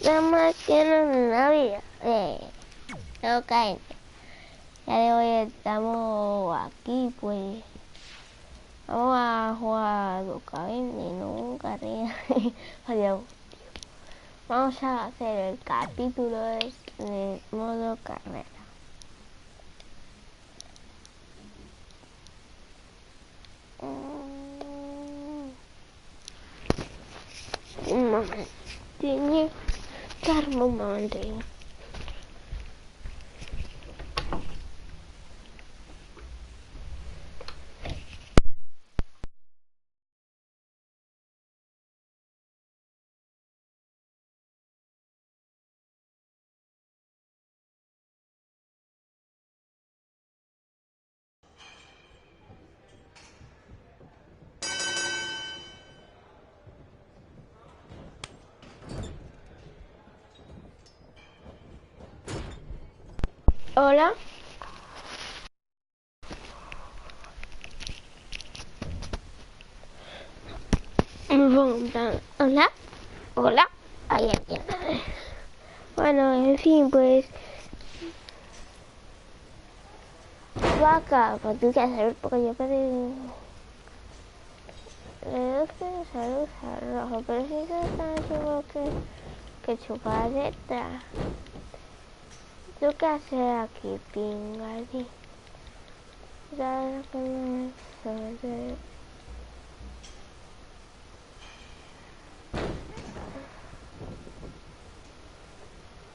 Nada más tienen una vida. No caen. Ya de hoy estamos aquí, pues. Vamos a jugar W2K20, no carrera. Adiós. Vamos a hacer el capítulo de modo carrera. Un momento. Tiene que darme un momento. Hola. Me pongo en plan, hola, hola, ahí entiendo. Bueno, en fin, pues vaca, pues tú qué hacer, porque yo pedí reduce salud al rojo, pero si eso está seguro que chupadeta. ¿Tú qué haces aquí, pingali? Ya que no sé.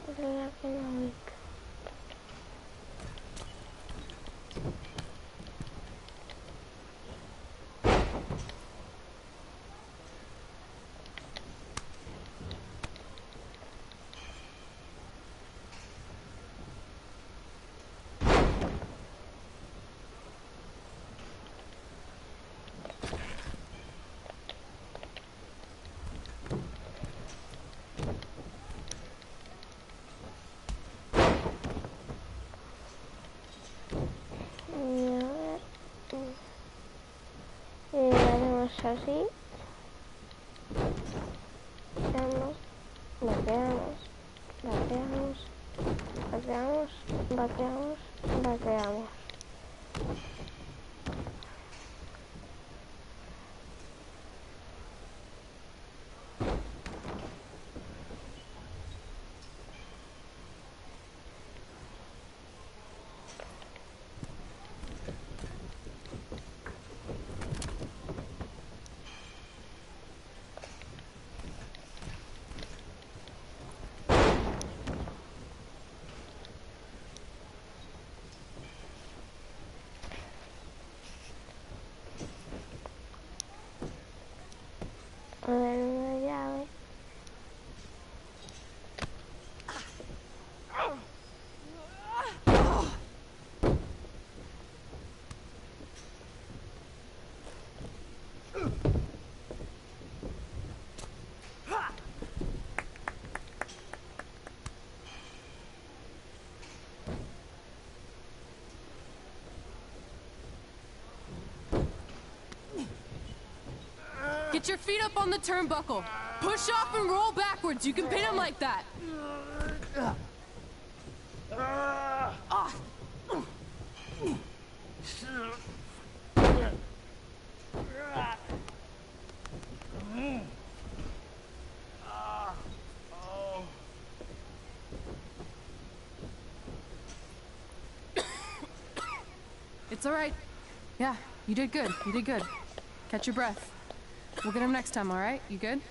Ya que no. Y haremos así. Bateamos, bateamos, bateamos, bateamos, bateamos, bateamos. A ver, una llave. Get your feet up on the turnbuckle. Push off and roll backwards. You can pin him like that. It's all right. Yeah, you did good. You did good. Catch your breath. We'll get him next time, all right? You good?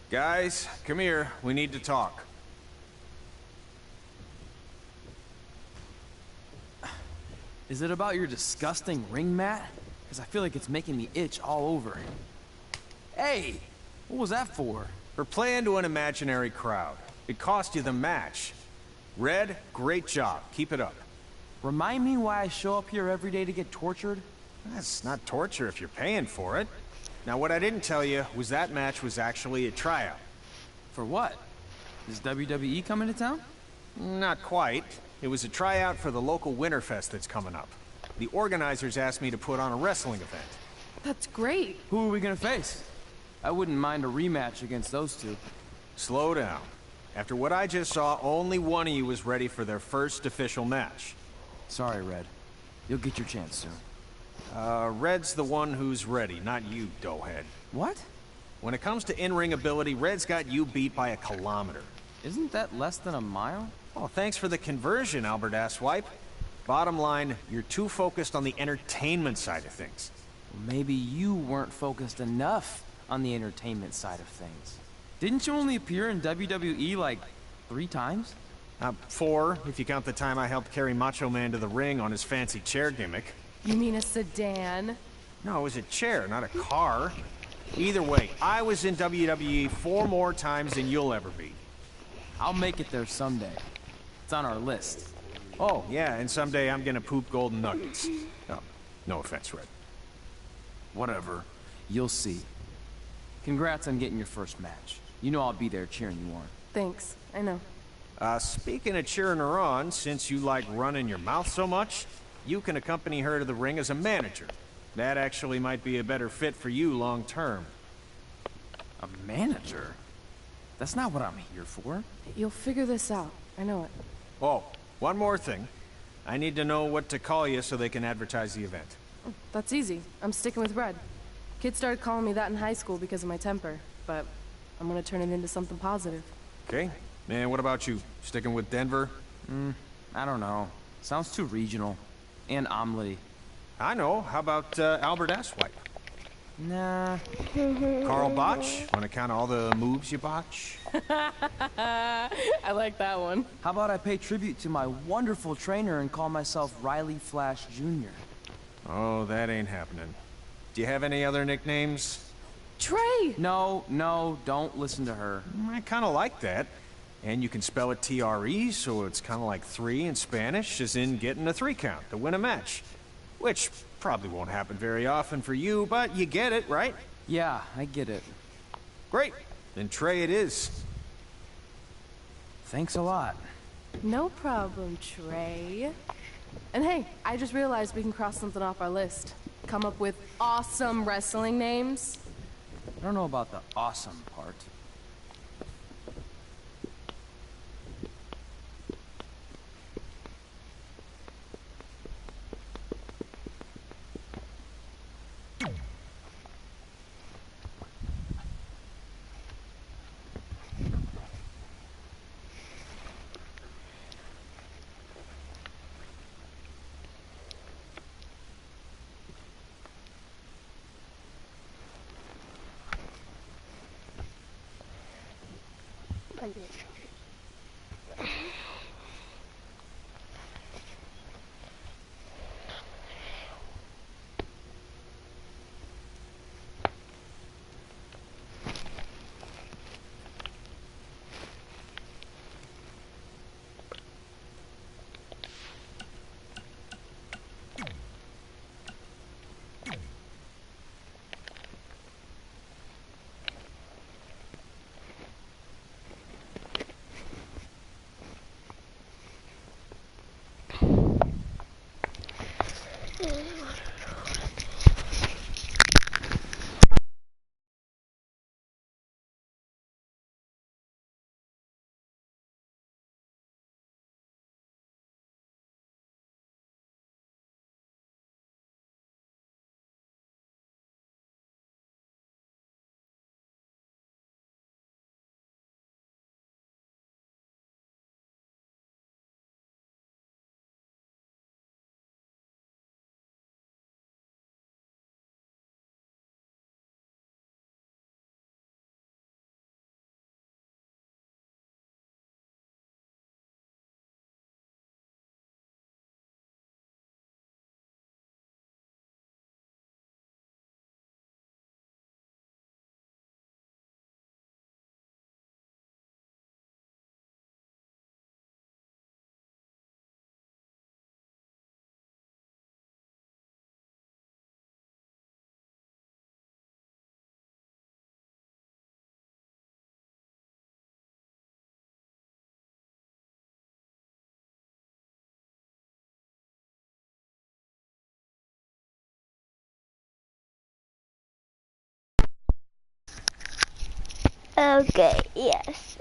Guys, come here. We need to talk. Is it about your disgusting ring mat? Because I feel like it's making me itch all over. Hey! What was that for? For playing to an imaginary crowd. It cost you the match. Red, great job. Keep it up. Remind me why I show up here every day to get tortured? That's not torture if you're paying for it. Now, what I didn't tell you was that match was actually a tryout. For what? Is WWE coming to town? Not quite. It was a tryout for the local Winterfest that's coming up. The organizers asked me to put on a wrestling event. That's great. Who are we gonna face? I wouldn't mind a rematch against those two. Slow down. After what I just saw, only one of you was ready for their first official match. Sorry, Red. You'll get your chance soon. Red's the one who's ready, not you, doughhead. What? When it comes to in-ring ability, Red's got you beat by a kilometer. Isn't that less than a mile? Oh, thanks for the conversion, Albert Asswipe. Bottom line, you're too focused on the entertainment side of things. Maybe you weren't focused enough on the entertainment side of things. Didn't you only appear in WWE like 3 times? 4, if you count the time I helped carry Macho Man to the ring on his fancy chair gimmick. You mean a sedan? No, it was a chair, not a car. Either way, I was in WWE 4 more times than you'll ever be. I'll make it there someday. It's on our list. Oh, yeah, and someday I'm gonna poop golden nuggets. Oh, no offense, Red. Whatever. You'll see. Congrats on getting your first match. You know I'll be there cheering you on. Thanks. I know. Speaking of cheering her on, since you like running your mouth so much, you can accompany her to the ring as a manager. That actually might be a better fit for you long term. A manager? That's not what I'm here for. You'll figure this out. I know it. Oh, one more thing. I need to know what to call you so they can advertise the event. That's easy. I'm sticking with Red. Kids started calling me that in high school because of my temper, but I'm gonna turn it into something positive. Okay. And what about you? Sticking with Denver? I don't know. Sounds too regional. And omelette-y. I know. How about Albert Asswipe? Nah. Carl Botch? On account of all the moves you botch? I like that one. How about I pay tribute to my wonderful trainer and call myself Riley Flash Jr.? Oh, that ain't happening. Do you have any other nicknames? Trey! No, don't listen to her. I kind of like that. And you can spell it T-R-E, so it's kind of like 3 in Spanish, as in getting a 3 count to win a match. Which probably won't happen very often for you, but you get it, right? Yeah, I get it. Great. Then Trey it is. Thanks a lot. No problem, Trey. And hey, I just realized we can cross something off our list. Come up with awesome wrestling names. I don't know about the awesome part. Adiós. Okay, yes.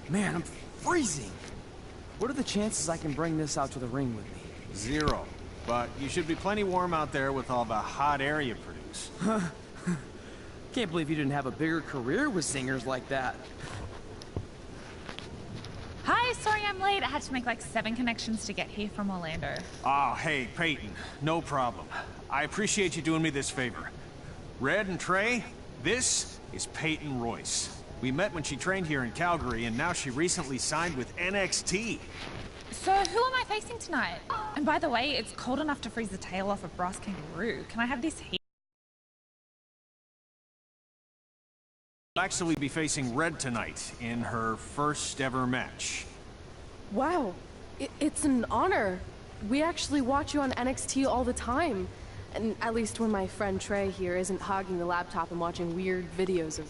Man, I'm freezing. What are the chances I can bring this out to the ring with me? 0. But you should be plenty warm out there with all the hot air you produce. Can't believe you didn't have a bigger career with singers like that. Hi, sorry I'm late. I had to make like 7 connections to get here from Orlando. Oh, hey, Peyton. No problem. I appreciate you doing me this favor. Red and Trey, this is Peyton Royce. We met when she trained here in Calgary, and now she recently signed with NXT. So who am I facing tonight? And by the way, it's cold enough to freeze the tail off a brass kangaroo. Can I have this heat? She'll actually be facing Red tonight in her first ever match. Wow, it's an honor. We actually watch you on NXT all the time. And at least when my friend Trey here isn't hogging the laptop and watching weird videos of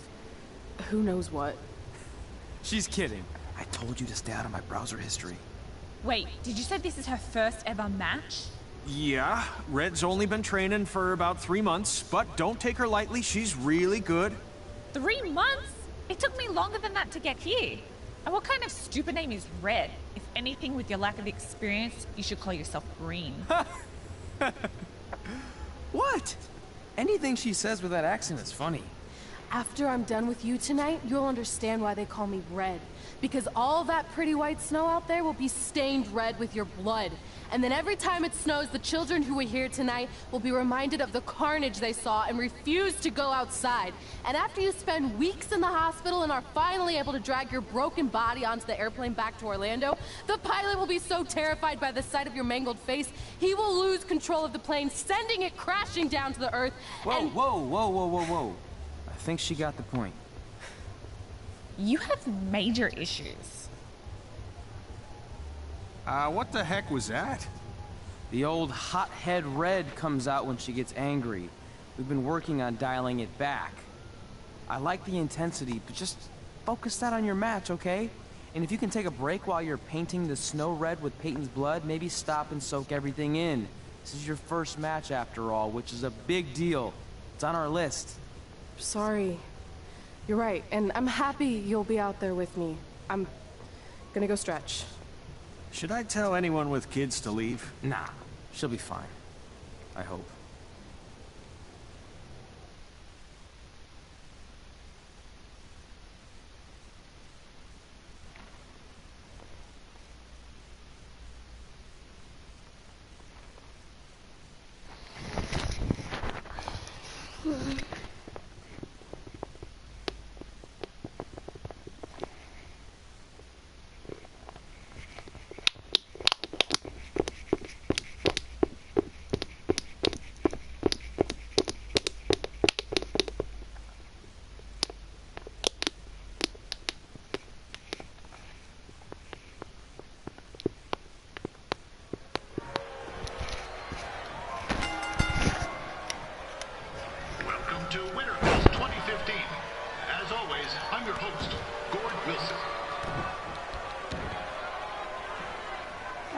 who knows what. She's kidding. I told you to stay out of my browser history. Wait, did you say this is her first ever match? Yeah, Red's only been training for about 3 months, but don't take her lightly, she's really good. 3 months? It took me longer than that to get here. And what kind of stupid name is Red? If anything, with your lack of experience, you should call yourself Green. What? Anything she says with that accent is funny. After I'm done with you tonight, you'll understand why they call me Red. Because all that pretty white snow out there will be stained red with your blood. And then every time it snows, the children who are here tonight will be reminded of the carnage they saw and refuse to go outside. And after you spend weeks in the hospital and are finally able to drag your broken body onto the airplane back to Orlando, the pilot will be so terrified by the sight of your mangled face, he will lose control of the plane, sending it crashing down to the earth. Whoa. I think she got the point. You have major issues. What the heck was that? The old hothead Red comes out when she gets angry. We've been working on dialing it back. I like the intensity, but just focus that on your match, okay? And if you can take a break while you're painting the snow red with Peyton's blood, maybe stop and soak everything in. This is your first match after all, which is a big deal. It's on our list. Sorry. You're right, and I'm happy you'll be out there with me. I'm gonna go stretch. Should I tell anyone with kids to leave? Nah, she'll be fine. I hope.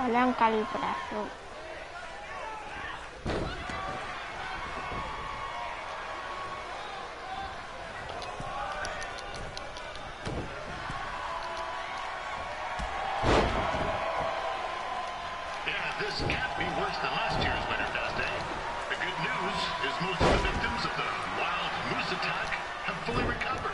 Walang kalibrasyon. This can't be worse than last year's Winterfest, eh? The good news is most of the victims of the wild moose attack have fully recovered.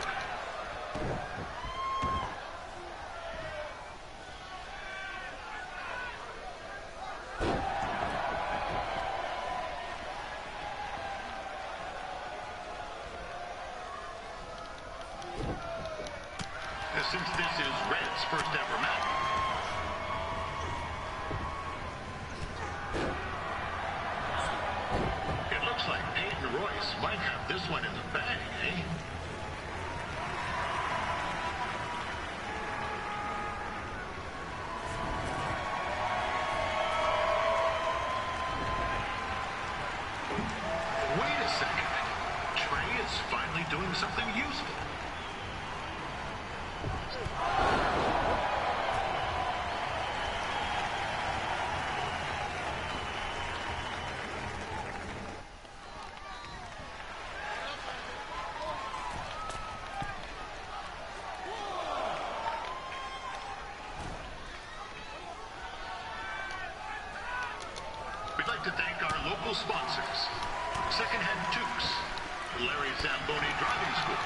Since this is Red's first ever match, it looks like Peyton Royce might have this one in the bag, eh? Wait a second. Trey is finally doing something useful. We'd like to thank our local sponsors, Secondhand Tukes, Larry Zamboni Driving School,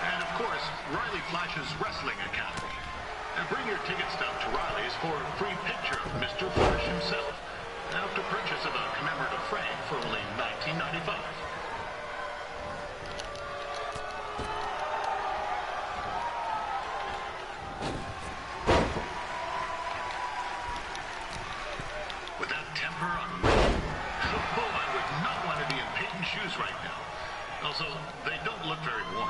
and of course, Riley Flash's Wrestling Academy. And bring your ticket stub to Riley's for a free picture of Mr. Flash himself, after purchase of a commemorative frame for only $19.95. With that temper on I would not want to be in Peyton's shoes right now. Also, they don't look very warm.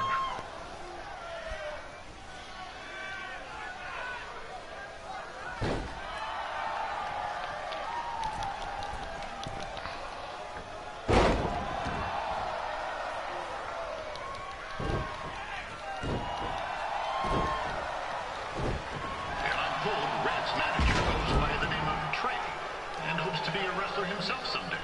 And I'm told Red's manager goes by the name of Trey and hopes to be a wrestler himself someday.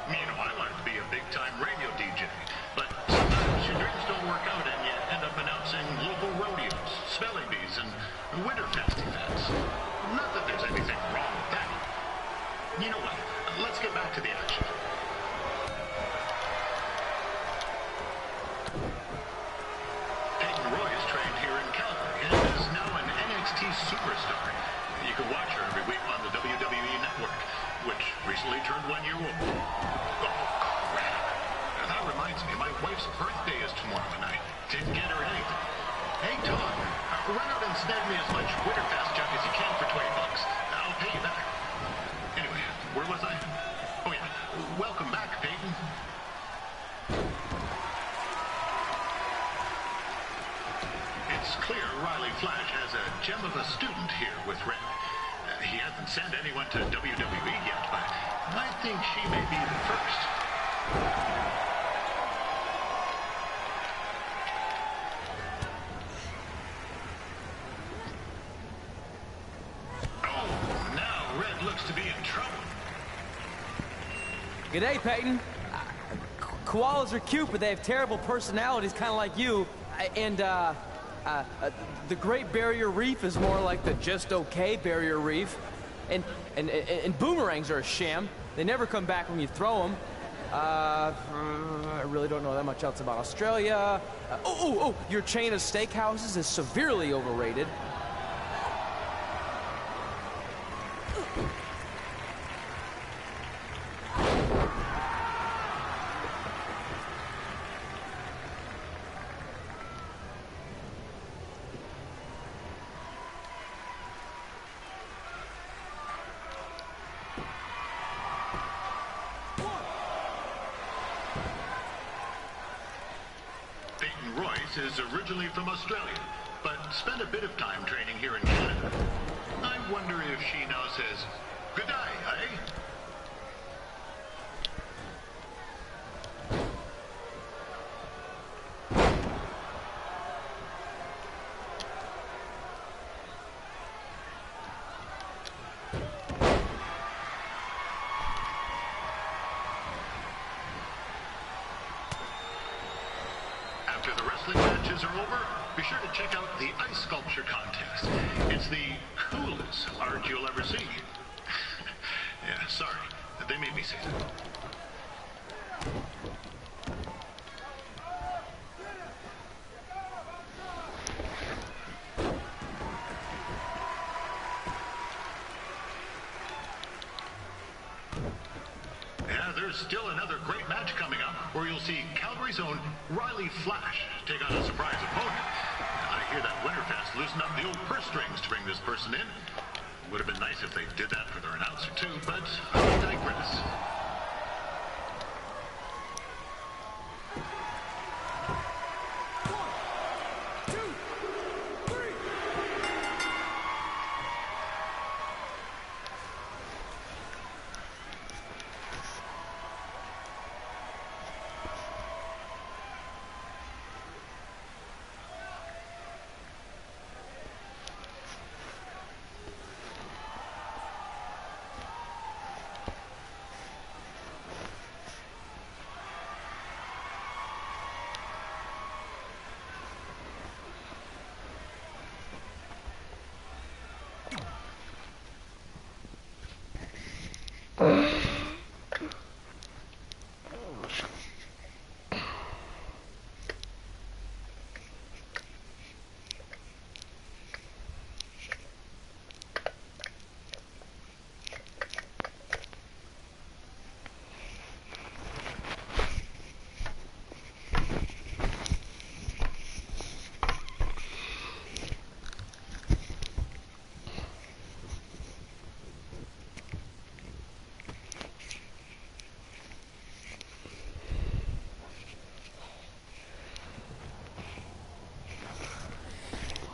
You know, I wanted to be a big-time radio DJ, but sometimes your dreams don't work out and you end up announcing local rodeos, spelling bees, and Winterfest events. Not that there's anything wrong with that. You know what? Let's get back to the action. Peyton Royce trained here in Calgary and is now an NXT superstar. You can watch her every week on the WWE Network, which recently turned 1 year old. Oh, crap. And that reminds me, my wife's birthday is tomorrow night. Didn't get her anything. Hey, Todd, run out and snag me as much Winterfest junk as you can for $20. I'll pay you back. Anyway, where was I? Oh, yeah. Welcome back, Peyton. It's clear Riley Flash has a gem of a student here with Red. He hasn't sent anyone to WWE yet, but I think she may be the first. Oh, now Red looks to be in trouble. G'day, Peyton. Koalas are cute, but they have terrible personalities, kind of like you. And, the Great Barrier Reef is more like the just okay Barrier Reef. And boomerangs are a sham. They never come back when you throw them. I really don't know that much else about Australia. Your chain of steakhouses is severely overrated. Peyton Royce is originally from Australia, but spent a bit of time training here in Canada. I wonder if she now says, good day, eh? After the wrestling matches are over, be sure to check out the ice sculpture contest. It's the coolest art you'll ever see. Yeah, sorry. They made me say that. Yeah, there's still another great match coming up where you'll see Calgary's own Riley Flash take on a surprise opponent. I hear that Winterfest loosened up the old purse strings to bring this person in. Would have been nice if they did that for their announcer too, but I digress.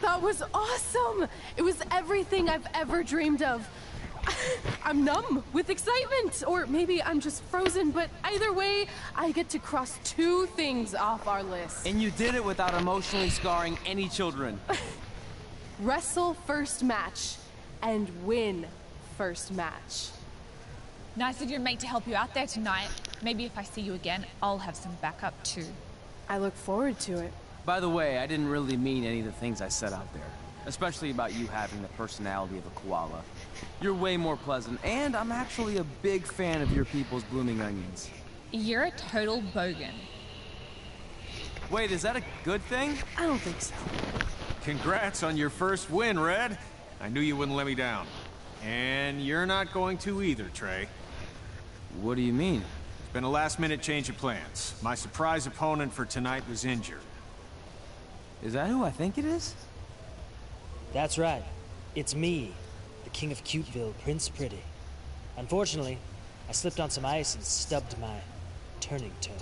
That was awesome! It was everything I've ever dreamed of. I'm numb with excitement, or maybe I'm just frozen, but either way, I get to cross 2 things off our list. And you did it without emotionally scarring any children. Wrestle first match, and win first match. Nice of your mate to help you out there tonight. Maybe if I see you again, I'll have some backup too. I look forward to it. By the way, I didn't really mean any of the things I said out there. Especially about you having the personality of a koala. You're way more pleasant, and I'm actually a big fan of your people's blooming onions. You're a total bogan. Wait, is that a good thing? I don't think so. Congrats on your first win, Red. I knew you wouldn't let me down. And you're not going to either, Trey. What do you mean? It's been a last-minute change of plans. My surprise opponent for tonight was injured. Is that who I think it is? That's right. It's me, the King of Cuteville, Prince Pretty. Unfortunately, I slipped on some ice and stubbed my turning toe.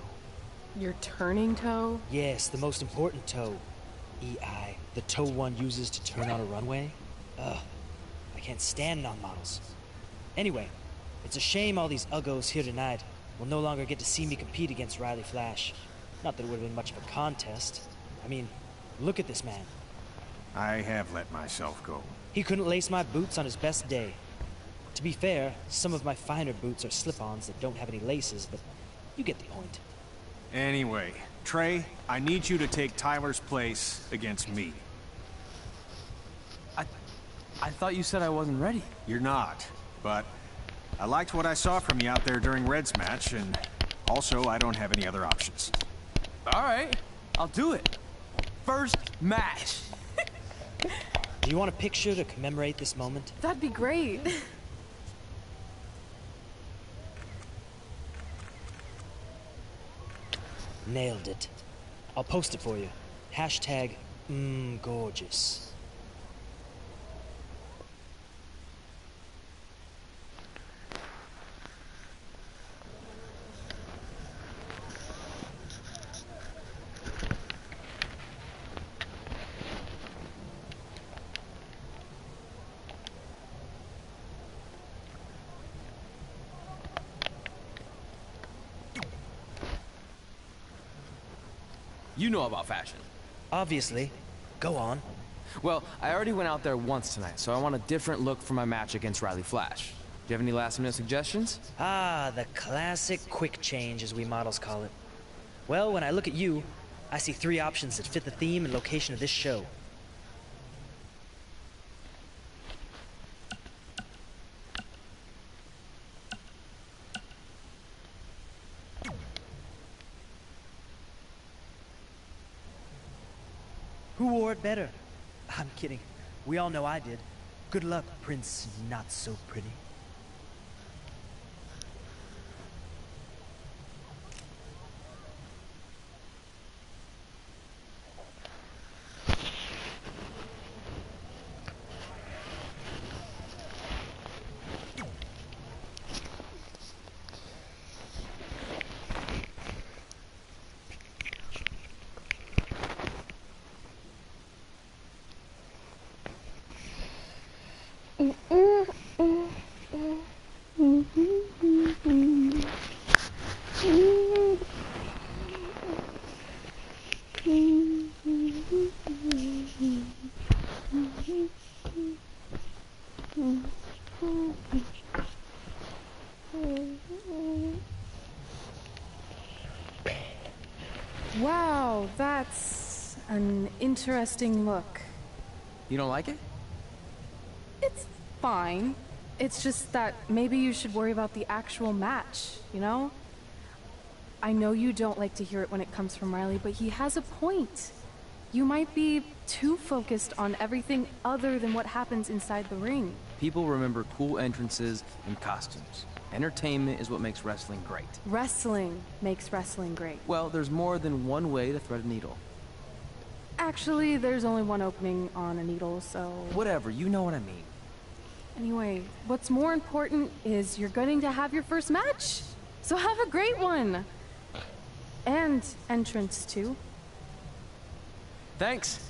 Your turning toe? Yes, the most important toe. EI, the toe one uses to turn on a runway. Ugh, I can't stand non-models. Anyway, it's a shame all these uggos here tonight will no longer get to see me compete against Riley Flash. Not that it would have been much of a contest. I mean, look at this man. I have let myself go. He couldn't lace my boots on his best day. To be fair, some of my finer boots are slip-ons that don't have any laces, but you get the point. Anyway, Trey, I need you to take Tyler's place against me. I thought you said I wasn't ready. You're not, but I liked what I saw from you out there during Red's match, and also I don't have any other options. All right, I'll do it. First match. Do you want a picture to commemorate this moment? That'd be great. Nailed it. I'll post it for you. Hashtag gorgeous. You know about fashion. Obviously. Go on. Well, I already went out there once tonight, so I want a different look for my match against Riley Flash. Do you have any last-minute suggestions? Ah, the classic quick change, as we models call it. Well, when I look at you, I see 3 options that fit the theme and location of this show. Who wore it better? I'm kidding. We all know I did. Good luck, Prince Not So Pretty. Wow, that's an interesting look. You don't like it? It's fine. It's just that maybe you should worry about the actual match, you know? I know you don't like to hear it when it comes from Riley, but he has a point. You might be too focused on everything other than what happens inside the ring. People remember cool entrances and costumes. Entertainment is what makes wrestling great. Wrestling makes wrestling great. Well, there's more than one way to thread a needle. Actually, there's only one opening on a needle, so... Whatever, you know what I mean. Anyway, what's more important is you're going to have your first match. So have a great one. And entrance, too. Thanks.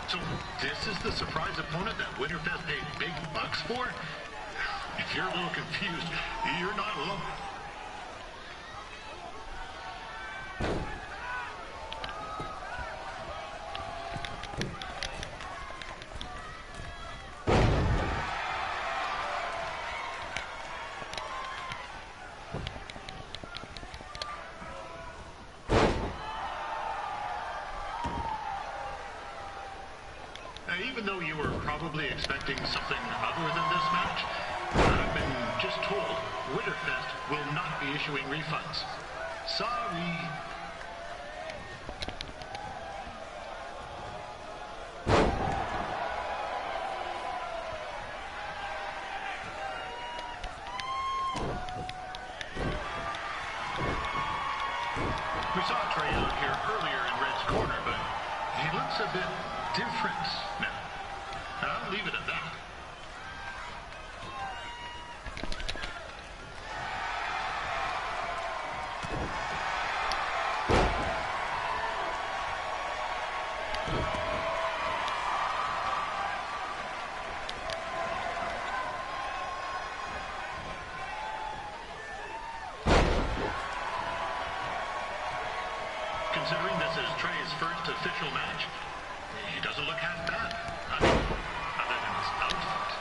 So this is the surprise opponent that Winterfest paid big bucks for? If you're a little confused, you're not alone. Even though you were probably expecting something other than this match, I've been just told Winterfest will not be issuing refunds. Sorry. We saw Trey out here earlier in Red's corner, but he looks a bit different now. I'll leave it at that. Considering this is Trey's first official match, he doesn't look half bad. I mean, other than his outfit.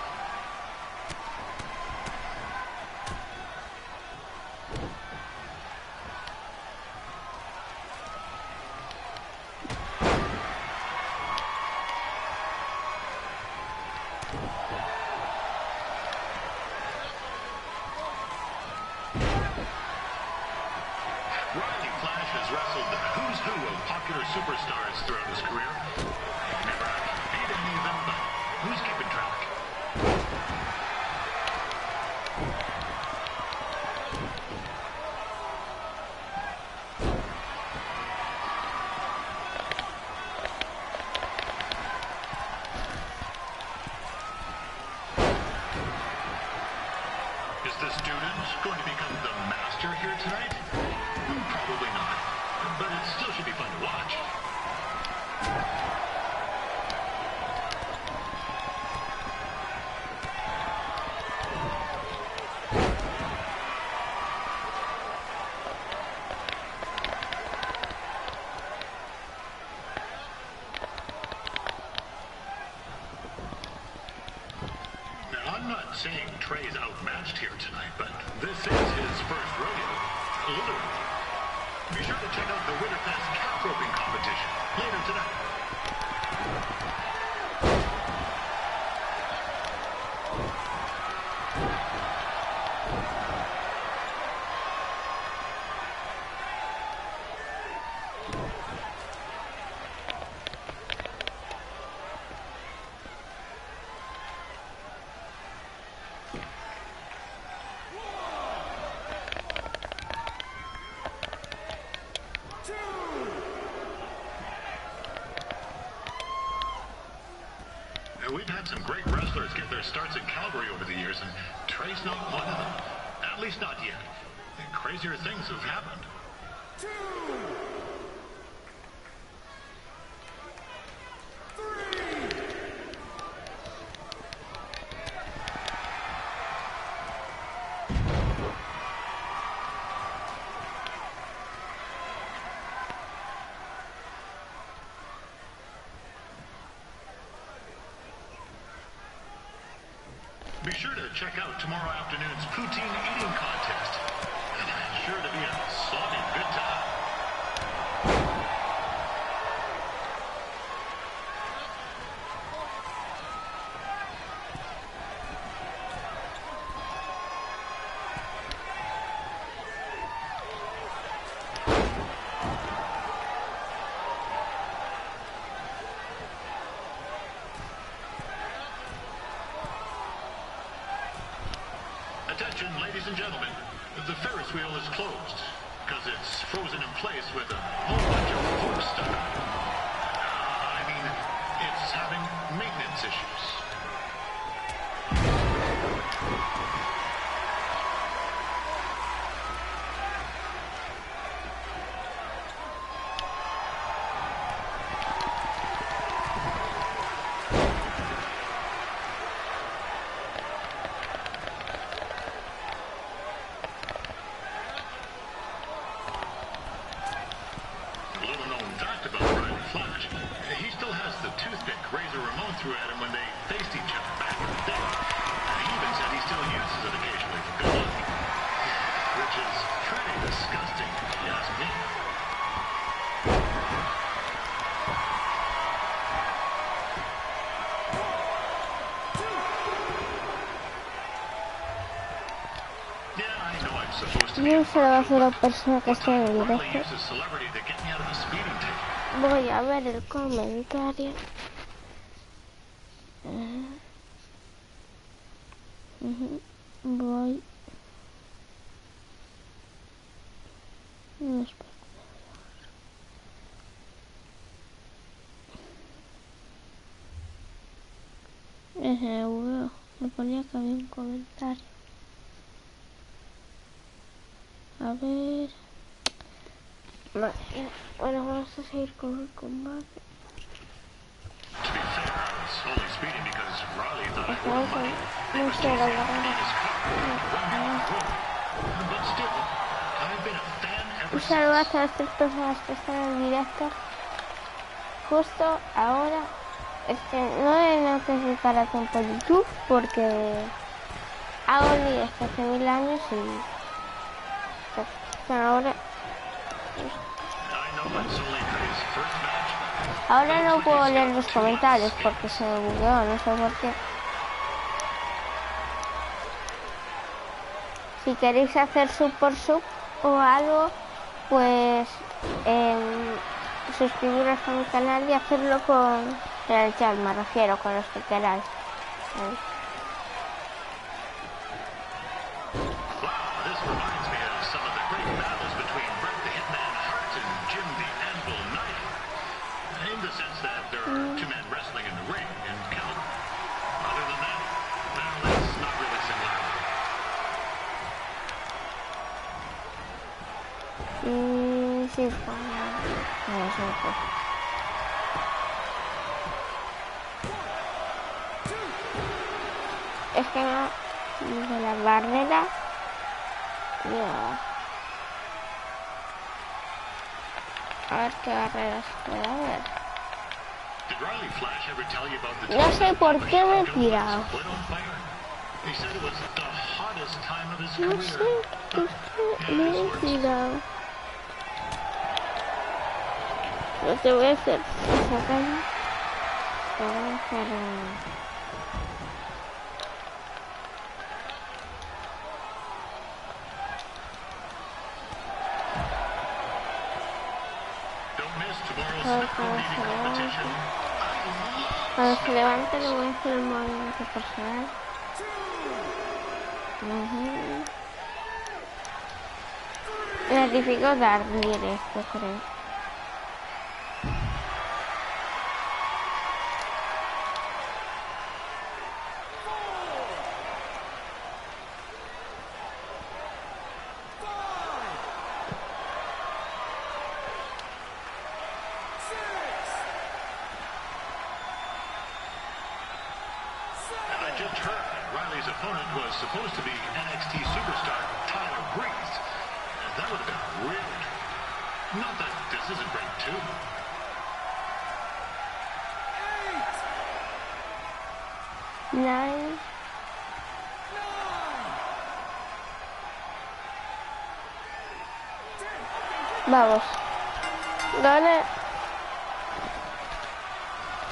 Who's who of popular superstars throughout his career. He never actually beat any of them, but who's keeping track? Is the student going to become the master here tonight? Probably not. But it still should be fun to watch. Now, I'm not saying Trey's outmatched here tonight, but this is his first rodeo. Literally. Be sure to check out the Winter Fest calf roping competition later tonight. We've had some great wrestlers get their starts in Calgary over the years, and Trey's not one of them. At least not yet. And crazier things have happened. Be sure to check out tomorrow afternoon's poutine eating contest. It's sure to be a sloppy good time. Attention, ladies and gentlemen, the Ferris wheel is closed because it's frozen in place with a whole bunch of folk stuff. I mean, it's having maintenance issues. He still has the toothpick Razor Ramon threw at him when they faced each other back in the day. He even said he still uses it occasionally for good luck. Which is pretty disgusting, if you ask me. Yeah, I know I'm supposed to be ¿Quién será la persona que está en el really directo? use a celebrity to get me out of a speeding ticket. Voy a ver el comentario. Voy. No, espera. Seguro. Me ponía que había un comentario. A ver. Vale. Bueno, vamos a seguir con el combate. To be fair, I was only speeding because Riley thought I Estaba owed con... money. No sé, la In his car, when we were on the road. But still, I've been a fan Un saludo a todas las personas que están en directo. Justo ahora no he notificado a tiempo YouTube porque hago el directo hace 1000 años y ahora no puedo leer los comentarios porque se me bugueó, no sé por qué. Si queréis hacer sub por sub o algo, pues suscribiros a mi canal y hacerlo con el chat, me refiero, con los que queráis. Sí, no sé. Es que no, de la barrera, a ver qué barreras puede haber. No sé por qué me he tirado. No sé por qué me he tirado. No te voy a hacer esa caña. Te voy a hacer cuando se levante le voy a hacer el movimiento personal. Es dificultad directo, creo. Supposed to be NXT superstar Tyler Breeze. That would have been really... Not that this isn't great too. 8, 9. Vamos. Gana.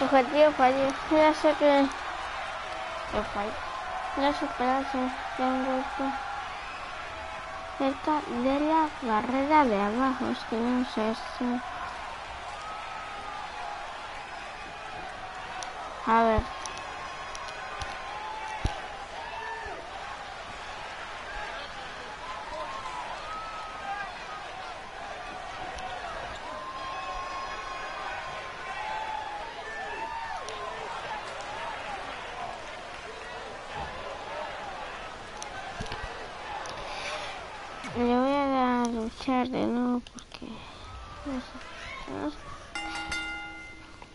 Objetivo fallido. Ya sé que fallo. La superación cerca de la barrera de abajo, es que no sé si... A ver. Le voy a dar a luchar de nuevo porque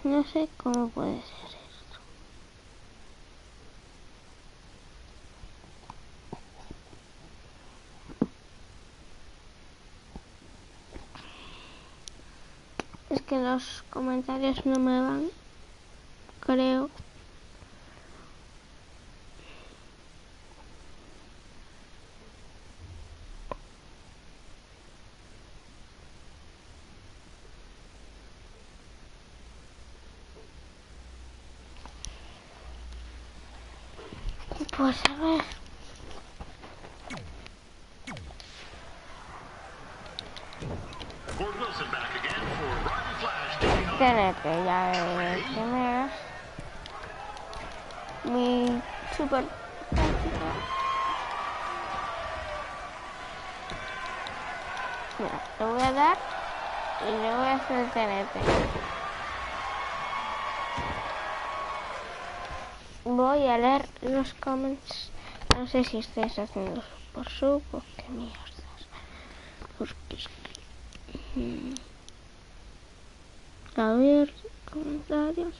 no sé cómo puede ser esto. Es que los comentarios no me van, creo. Pues a ver. TNT ya de primeras. Mi super práctica. Mira, le voy a dar y le voy a hacer el TNT. Voy a leer los comments. No sé si estáis haciendo por sub o qué mierdas. Porque es que... A ver, comentarios.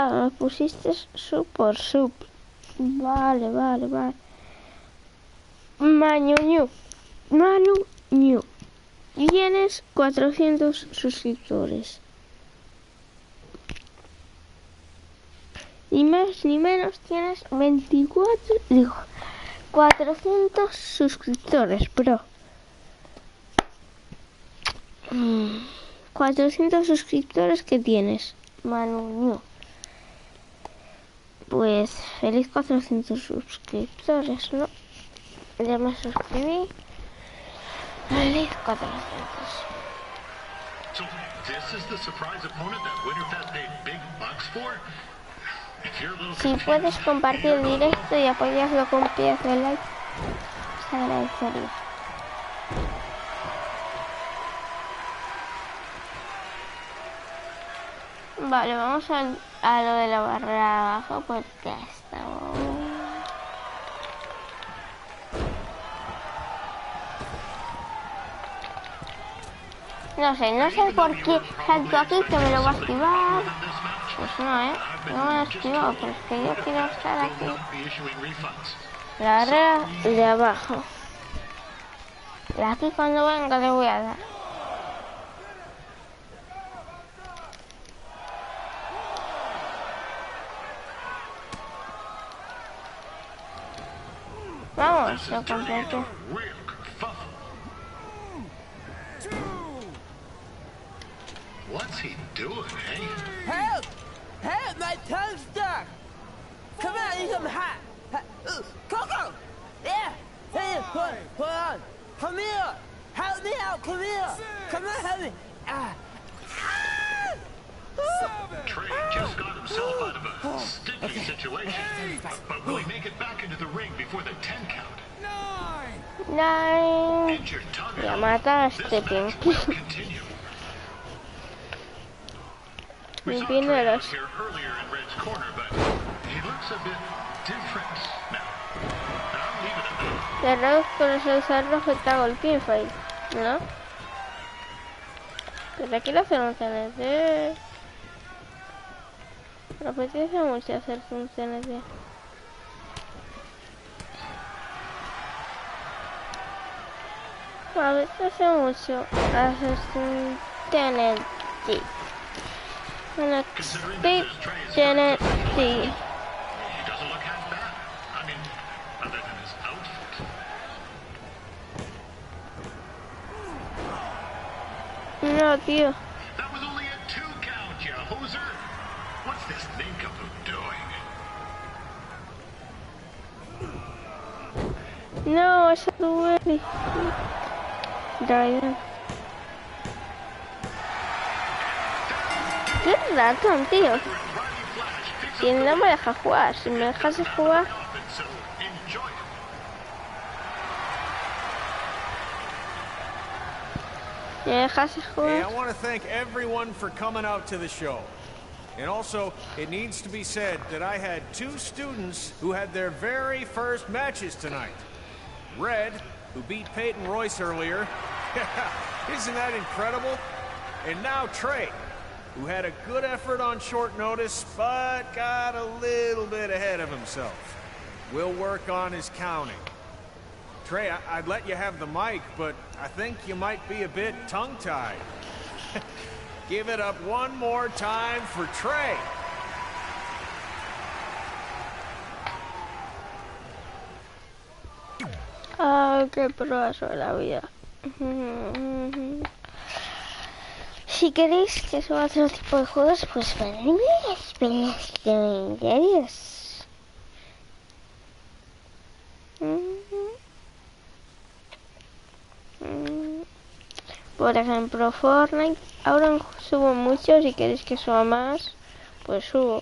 me pusiste sub por sub. Vale, vale, vale. Mañuñu. Manu Ñu. Tienes 400 suscriptores. Ni más ni menos tienes 400 suscriptores, bro. 400 suscriptores que tienes, Manu. Pues feliz 400 suscriptores, ¿no? Ya me suscribí. Feliz 400. So this is the surprise opponent that Winterfest paid big bucks for? If you're a little Si puedes compartir el directo y apoyarlo con pies de like, se agradecería. Vale, vamos a lo de la barrera de abajo porque estamos... No sé por qué salto aquí que me lo va a esquivar. Pues no, no me lo he esquivado, pero es que yo quiero estar aquí. La barrera de abajo. Y aquí cuando venga le voy a dar. Vamos, lo completo. What's he doing, eh? Help! Help! My tongue's stuck! Come on, you some hot! Coco! Yeah! Hey, hold on! Come here! Help me out! Come here! Come on, help me! Trey just got himself out of a sticky situation. But will he make it back into the ring before the 10 count? 9. Injured tongue Ya out. mataste, This match Pinky. will continue. We saw Pinky no Trey out eres. here earlier in Red's corner, but he looks a bit different now. And I'll leave it at that. De reduzco los usarlos que te hago el pinfile, ¿no? Pero quiero hacer un CNT. Me apetece mucho hacerse un CNT. Me apetece mucho hacerse un TNT. Considering that this Trey is TNT. he doesn't look half bad. I mean, other than his outfit. No, tío. That was only a 2 count, you hoser. What's this nincompoop doing? No, eso duele. Ryan. Qué ratón, tío. Si no me deja jugar, si me dejas jugar. So enjoy it. Si me dejas Hey, I jugar. want to thank everyone for coming out to the show. And also, it needs to be said that I had 2 students who had their very first matches tonight. Red, who beat Peyton Royce earlier. Isn't that incredible? And now Trey, who had a good effort on short notice, but got a little bit ahead of himself. We'll work on his counting. Trey, I'd let you have the mic, but I think you might be a bit tongue-tied. Give it up one more time for Trey. Ah, qué prueba sobre la vida. Si queréis que suba otro tipo de juegos, pues ponedme en los comentarios. Por ejemplo, Fortnite. Ahora subo mucho. Si queréis que suba más, pues subo.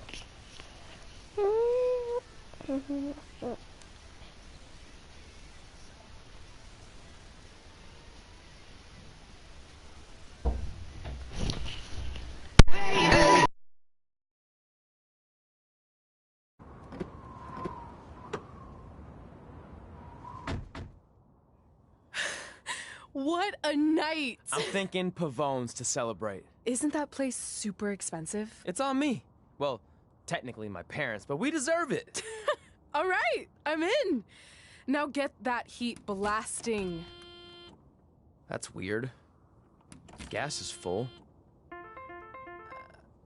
What a night! I'm thinking Pavone's to celebrate. Isn't that place super expensive? It's on me. Well, technically my parents, but we deserve it. All right, I'm in. Now get that heat blasting. That's weird. Gas is full.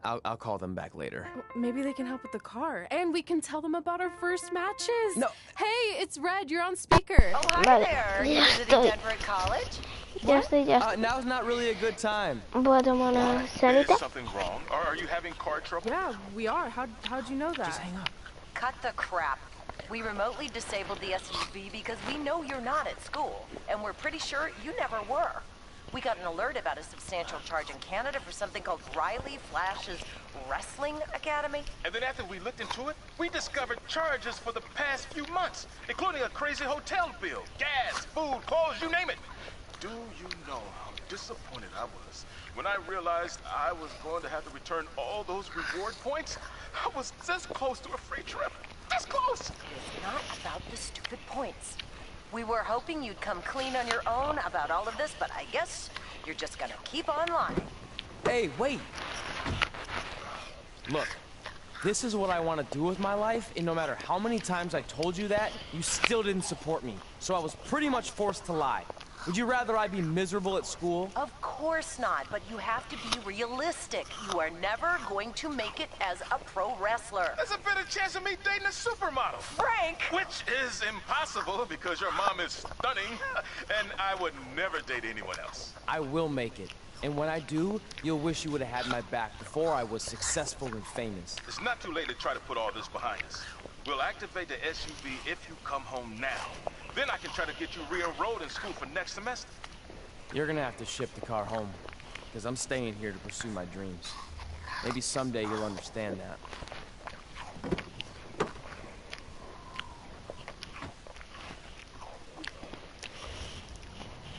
I'll call them back later. Maybe they can help with the car, and we can tell them about our first matches. No. Hey, it's Red. You're on speaker. Oh, hi Vale. there. You Ya visiting estoy. Denver at college? Ya estoy. Now's not really a good time. Voy a tomar una cenita. Is something wrong? Or are you having car trouble? Yeah, we are. How'd you know that? Just hang up. Cut the crap. We remotely disabled the SUV because we know you're not at school, and we're pretty sure you never were. We got an alert about a substantial charge in Canada for something called Riley Flash's Wrestling Academy. And then after we looked into it, we discovered charges for the past few months, including a crazy hotel bill, gas, food, clothes, you name it. Do you know how disappointed I was when I realized I was going to have to return all those reward points? I was this close to a free trip. This close! It's not about the stupid points. We were hoping you'd come clean on your own about all of this, but I guess you're just gonna keep on lying. Hey, wait. Look, this is what I want to do with my life, and no matter how many times I told you that, you still didn't support me. So I was pretty much forced to lie. Would you rather I be miserable at school? Of course not, but you have to be realistic. You are never going to make it as a pro wrestler. There's a better chance of me dating a supermodel. Frank! Which is impossible because your mom is stunning, and I would never date anyone else. I will make it. And when I do, you'll wish you would have had my back before I was successful and famous. It's not too late to try to put all this behind us. We'll activate the SUV if you come home now. Then I can try to get you re-enrolled in school for next semester. You're gonna have to ship the car home, because I'm staying here to pursue my dreams. Maybe someday you'll understand that.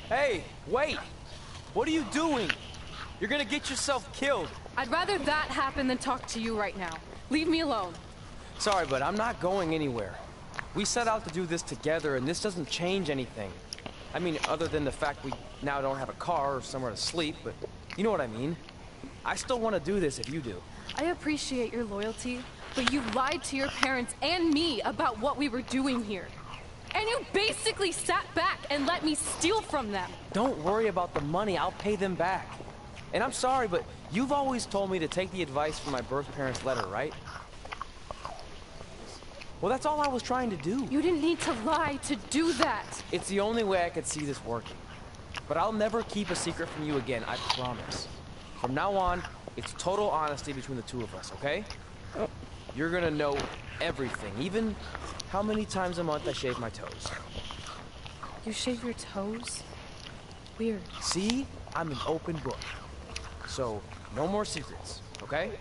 Hey, wait! What are you doing? You're gonna get yourself killed. I'd rather that happen than talk to you right now. Leave me alone. Sorry, but I'm not going anywhere. We set out to do this together, and this doesn't change anything. I mean, other than the fact we now don't have a car or somewhere to sleep, but you know what I mean. I still want to do this if you do. I appreciate your loyalty, but you lied to your parents and me about what we were doing here. And you basically sat back and let me steal from them. Don't worry about the money, I'll pay them back. And I'm sorry, but you've always told me to take the advice from my birth parents' letter, right? Well, that's all I was trying to do. You didn't need to lie to do that. It's the only way I could see this working. But I'll never keep a secret from you again, I promise. From now on, it's total honesty between the two of us, okay? You're gonna know everything, even how many times a month I shave my toes. You shave your toes? Weird. See? I'm an open book. So, no more secrets, okay?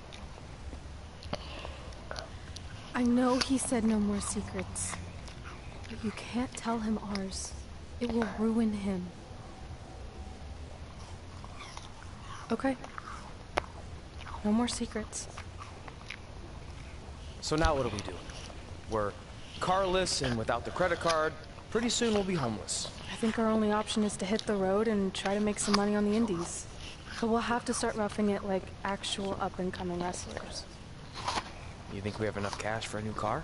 I know he said no more secrets, but you can't tell him ours. It will ruin him. Okay. No more secrets. So now what do we do? We're carless and without the credit card. Pretty soon we'll be homeless. I think our only option is to hit the road and try to make some money on the indies. But we'll have to start roughing it like actual up-and-coming wrestlers. You think we have enough cash for a new car?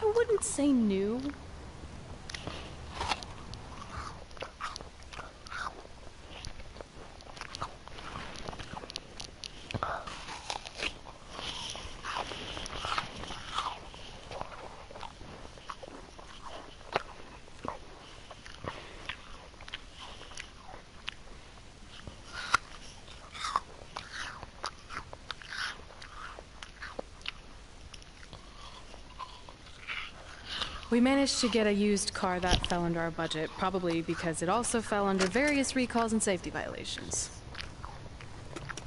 I wouldn't say new. We managed to get a used car that fell under our budget, probably because it also fell under various recalls and safety violations.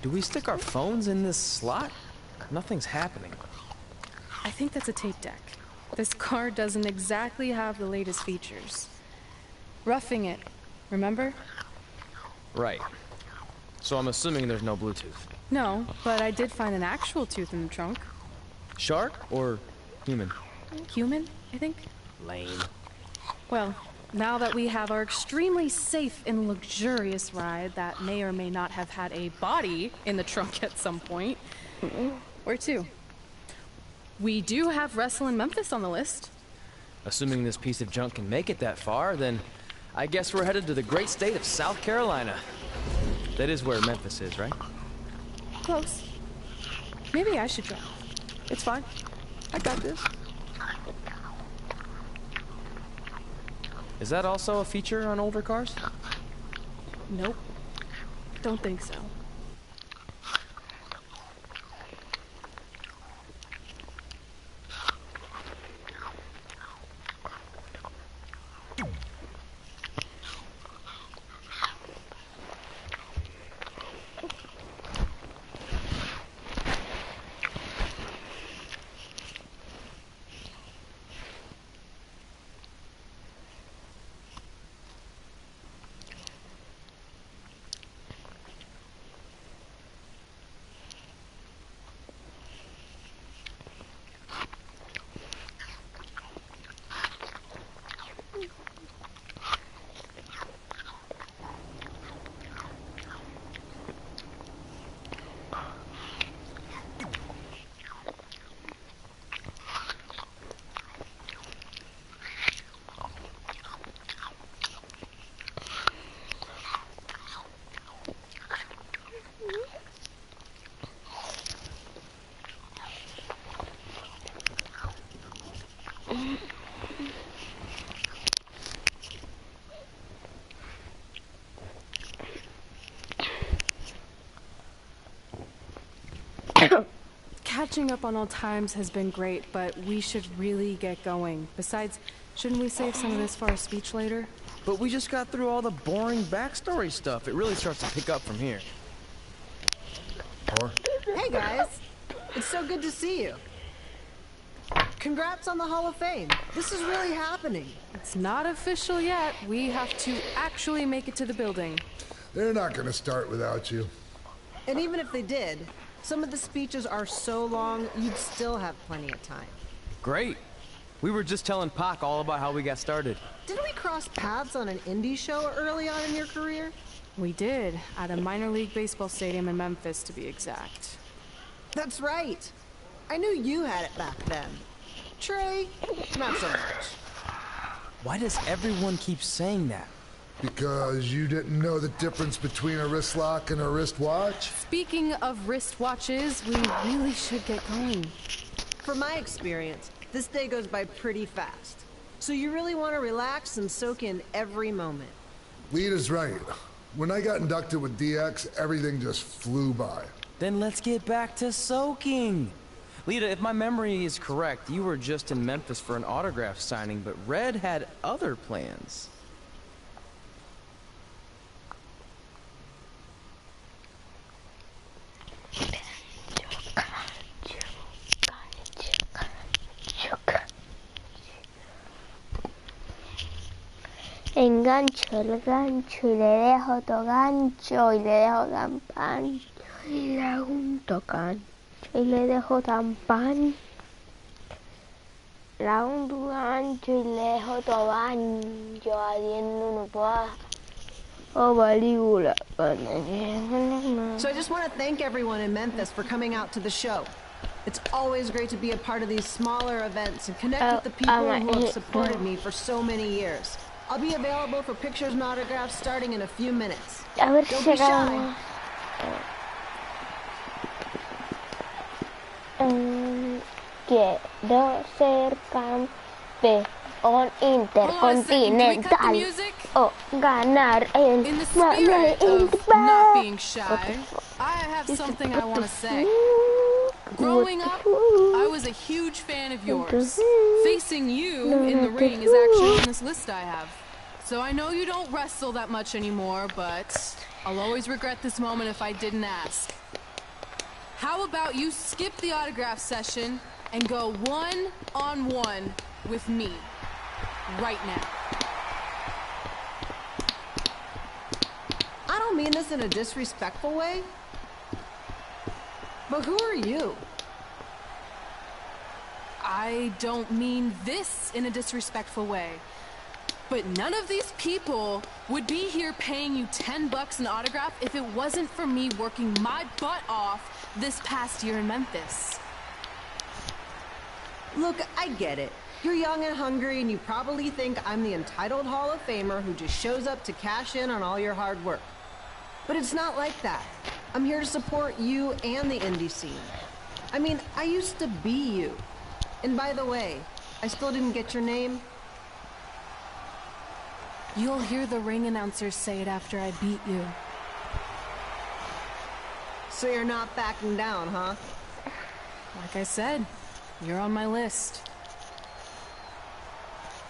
Do we stick our phones in this slot? Nothing's happening. I think that's a tape deck. This car doesn't exactly have the latest features. Roughing it, remember? Right. So I'm assuming there's no Bluetooth. No, but I did find an actual tooth in the trunk. Shark or human? Human, I think. Lame. Well, now that we have our extremely safe and luxurious ride that may or may not have had a body in the trunk at some point, Where to? We do have Wrestle in Memphis on the list. Assuming this piece of junk can make it that far, then I guess we're headed to the great state of South Carolina. That is where Memphis is, right? Close. Maybe I should drive. It's fine. I got this. Is that also a feature on older cars? Nope. Don't think so. Catching up on old times has been great, but we should really get going. Besides, shouldn't we save some of this for our speech later? But we just got through all the boring backstory stuff. It really starts to pick up from here. Hey guys, it's so good to see you. Congrats on the Hall of Fame. This is really happening. It's not official yet. We have to actually make it to the building. They're not gonna start without you. And even if they did, some of the speeches are so long, you'd still have plenty of time. Great. We were just telling Pac all about how we got started. Didn't we cross paths on an indie show early on in your career? We did, at a minor league baseball stadium in Memphis, to be exact. That's right. I knew you had it back then. Trey, not so much. Why does everyone keep saying that? Because you didn't know the difference between a wrist lock and a wristwatch? Speaking of wristwatches, we really should get going. From my experience, this day goes by pretty fast. So you really want to relax and soak in every moment. Lita's right. When I got inducted with DX, everything just flew by. Then let's get back to soaking. Lita, if my memory is correct, you were just in Memphis for an autograph signing, but Red had other plans. Engancho el gancho y le dejo otro gancho y le dejo tan pancho y le hago un tocancho y le dejo tan pancho. Le hago un gancho y le dejo otro gancho haciendo una paz o película. So I just want to thank everyone in Memphis for coming out to the show. It's always great to be a part of these smaller events and connect with the people who have supported me for so many years. I'll be available for pictures and autographs starting in a few minutes. Don't be shy. Quiero ser campeón intercontinental o ganar el In the spirit of not being shy, I have something I want to say. Growing up, I was a huge fan of yours. Facing you in the ring is actually on this list I have. So I know you don't wrestle that much anymore, but I'll always regret this moment if I didn't ask. How about you skip the autograph session and go one-on-one with me right now? I don't mean this in a disrespectful way, but who are you? I don't mean this in a disrespectful way. But none of these people would be here paying you $10 an autograph if it wasn't for me working my butt off this past year in Memphis. Look, I get it. You're young and hungry, and you probably think I'm the entitled Hall of Famer who just shows up to cash in on all your hard work. But it's not like that. I'm here to support you and the indie scene. I mean, I used to be you. And by the way, I still didn't get your name. You'll hear the ring announcer say it after I beat you. So you're not backing down, huh? Like I said, you're on my list.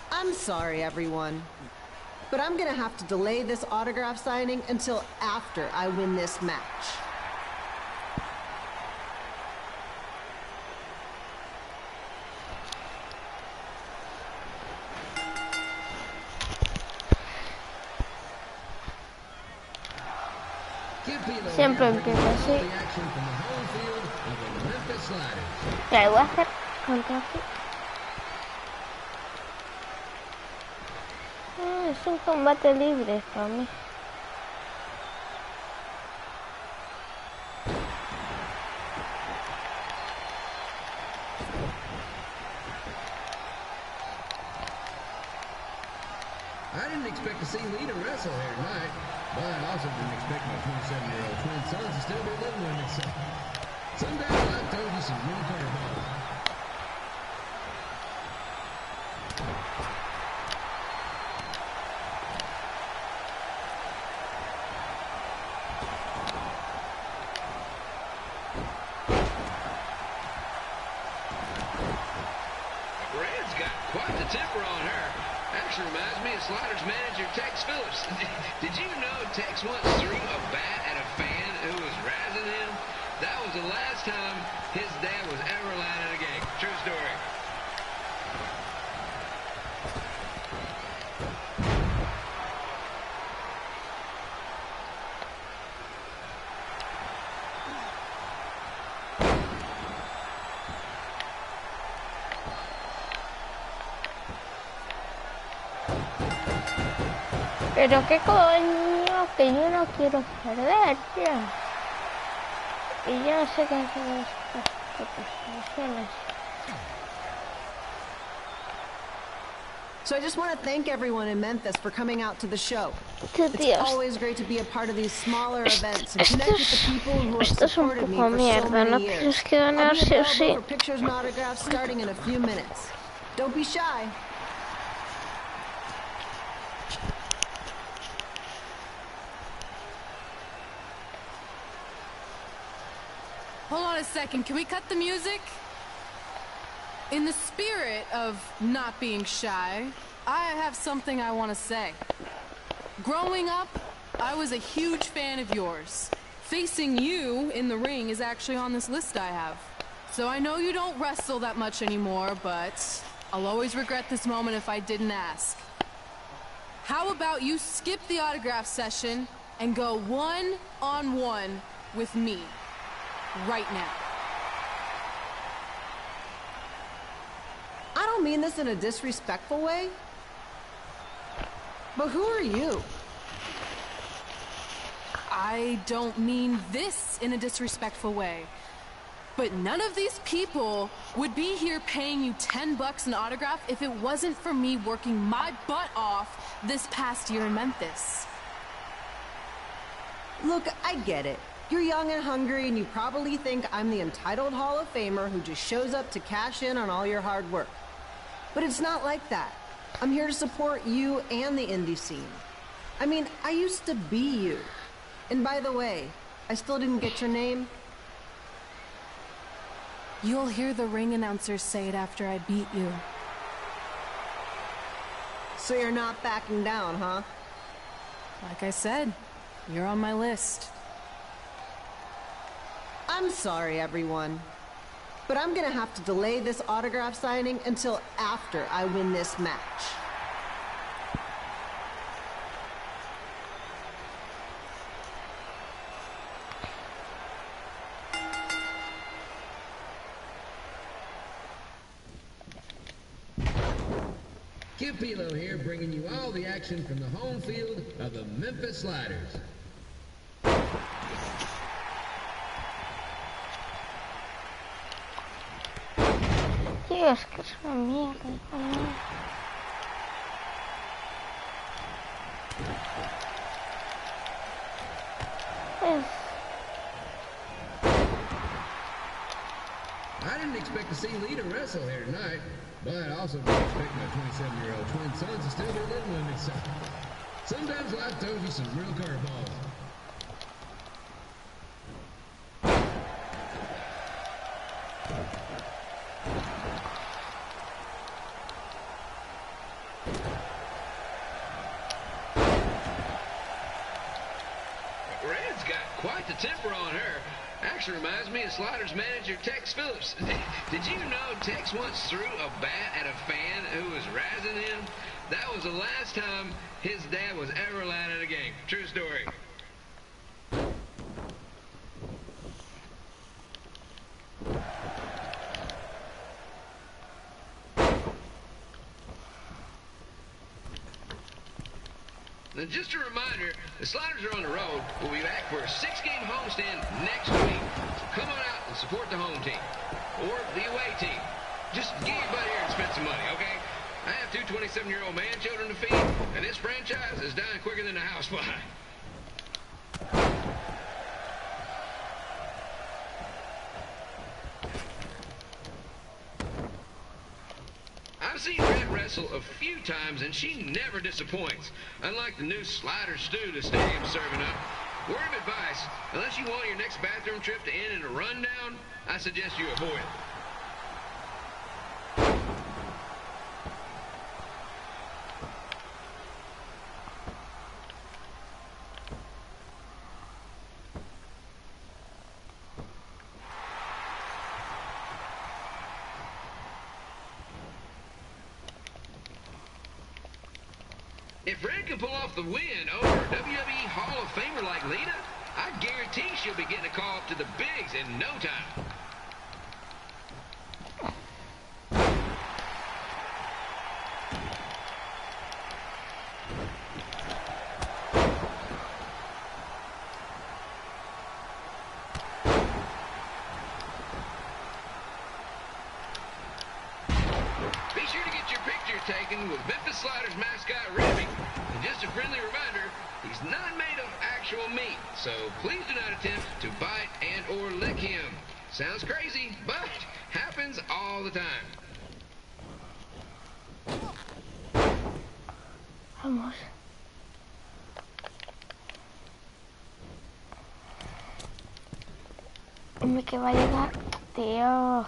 I'm sorry, everyone. But I'm gonna have to delay this autograph signing until after I win this match. Siempre empieza así. Ya, voy a hacer contacto. Es un combate libre para mí. I didn't expect to see Lita wrestle here tonight, but I also didn't expect my 27-year-old twin sons to still be living with me. So someday I've told you some real curveballs. Red's got quite the temper on her. Actually reminds me of Slaughter's manager, Tex Phillips. Did you know Tex once threw a bat at a fan who was razzing him? That was the last time his dad was ever allowed in a game. True story. Pero qué coño, que yo no quiero perder ya. Y yo no sé qué hacer estas situaciones. So I just want to thank everyone in Memphis for coming out to the show. Dios. It's always great to be a part of these smaller events and connect with the people who have supported me poco for mierda, so many no years. tienes que ganar I'll be sí o available sí. for pictures and autographs starting in a few minutes. Don't be shy. Hold on a second, can we cut the music? In the spirit of not being shy, I have something I want to say. Growing up, I was a huge fan of yours. Facing you in the ring is actually on this list I have. So I know you don't wrestle that much anymore, but I'll always regret this moment if I didn't ask. How about you skip the autograph session and go one-on-one with me? Right now. I don't mean this in a disrespectful way, but who are you? I don't mean this in a disrespectful way, but none of these people would be here paying you $10 an autograph if it wasn't for me working my butt off this past year in Memphis. Look, I get it. You're young and hungry, and you probably think I'm the entitled Hall of Famer who just shows up to cash in on all your hard work. But it's not like that. I'm here to support you and the indie scene. I mean, I used to be you. And by the way, I still didn't get your name. You'll hear the ring announcer say it after I beat you. So you're not backing down, huh? Like I said, you're on my list. I'm sorry, everyone. But I'm gonna have to delay this autograph signing until after I win this match. Kid Pilo here, bringing you all the action from the home field of the Memphis Sliders. Dios, que es una mierda. I didn't expect to see Lita wrestle here tonight, but I also didn't expect my 27-year-old twin sons to still be living with me, so sometimes life throws you some real curveballs. Red's got quite the temper on her. Actually reminds me of Sliders manager Tex Phillips. Did you know Tex once threw a bat at a fan who was razzing him? That was the last time his dad was ever allowed at a game. True story. And just a reminder, the Sliders are on the road. We'll be back for a 6-game homestand next week. So come on out and support the home team. Or the away team. Just get your butt here and spend some money, okay? I have 2 27-year-old man-children to feed, and this franchise is dying quicker than a housefly. I've seen Red wrestle a few times, and she never disappoints. Unlike the new slider stew the stadium's serving up. Word of advice, unless you want your next bathroom trip to end in a rundown, I suggest you avoid it. If Red can pull off the win over a WWE Hall of Famer like Lita, I guarantee she'll be getting a call up to the bigs in no time. Be sure to get your picture taken with Memphis Sliders mascot Remy. And just a friendly reminder, he's not made of actual meat, so please do not attempt to bite and or lick him. Sounds crazy, but happens all the time. Vamos. Dime que va a llegar, tío.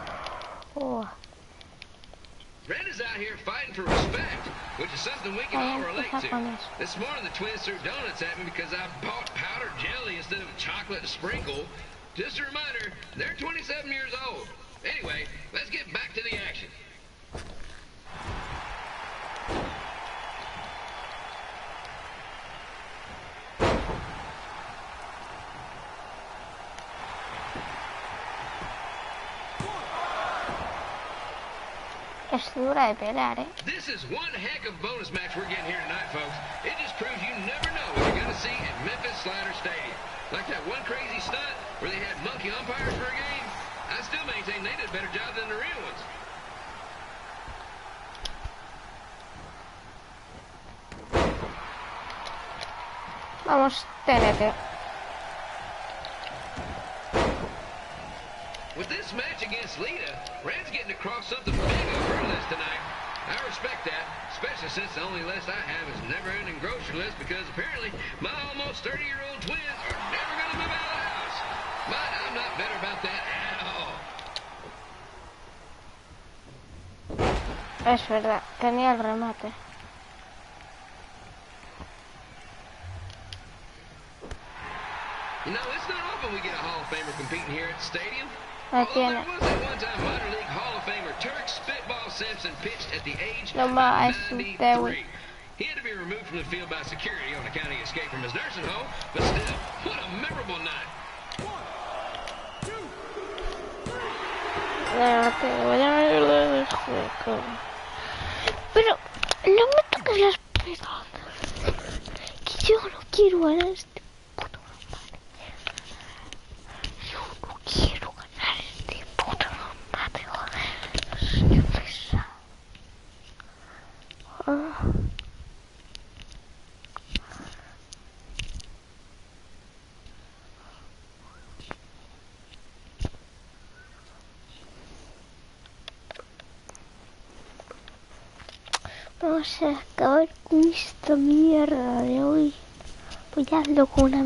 Red is out here fighting for respect, which is something we can all relate to. This morning the twins threw donuts at me because I bought powdered jelly instead of chocolate sprinkle. Just a reminder, they're 27 years old. Anyway, let's get back to the action. Es dura de pelar, This is one heck of a bonus match we're getting here tonight, folks. It just proves you never know what you're going to see at Memphis Slider Stadium. Like that one crazy stunt where they had monkey umpires for a game. I still maintain they did a better job than the real ones. Vamos, TNT. With this match against Lita, Red's getting across something big on her list tonight. I respect that, especially since the only list I have is never-ending grocery list because apparently my almost 30-year-old twins are never going to move out of the house. But I'm not better about that at all. Es verdad, tenía el remate. You know, it's not often we get a Hall of Famer competing here at the stadium. La Although tiene. there was that one-time minor league Hall of Famer Turk Spitball Simpson pitched at the age No of más, 93. He had to be removed from the field by security on account of escape from his nursing home, but still, what a memorable night. No, te voy a ver el juego. Pero No me toques las pelotas. Que yo no quiero ganar este puto combate. Yo no quiero ganar este puto combate, joder. Qué pesado. Vamos a acabar con esta mierda de hoy. Pues ya hazlo con una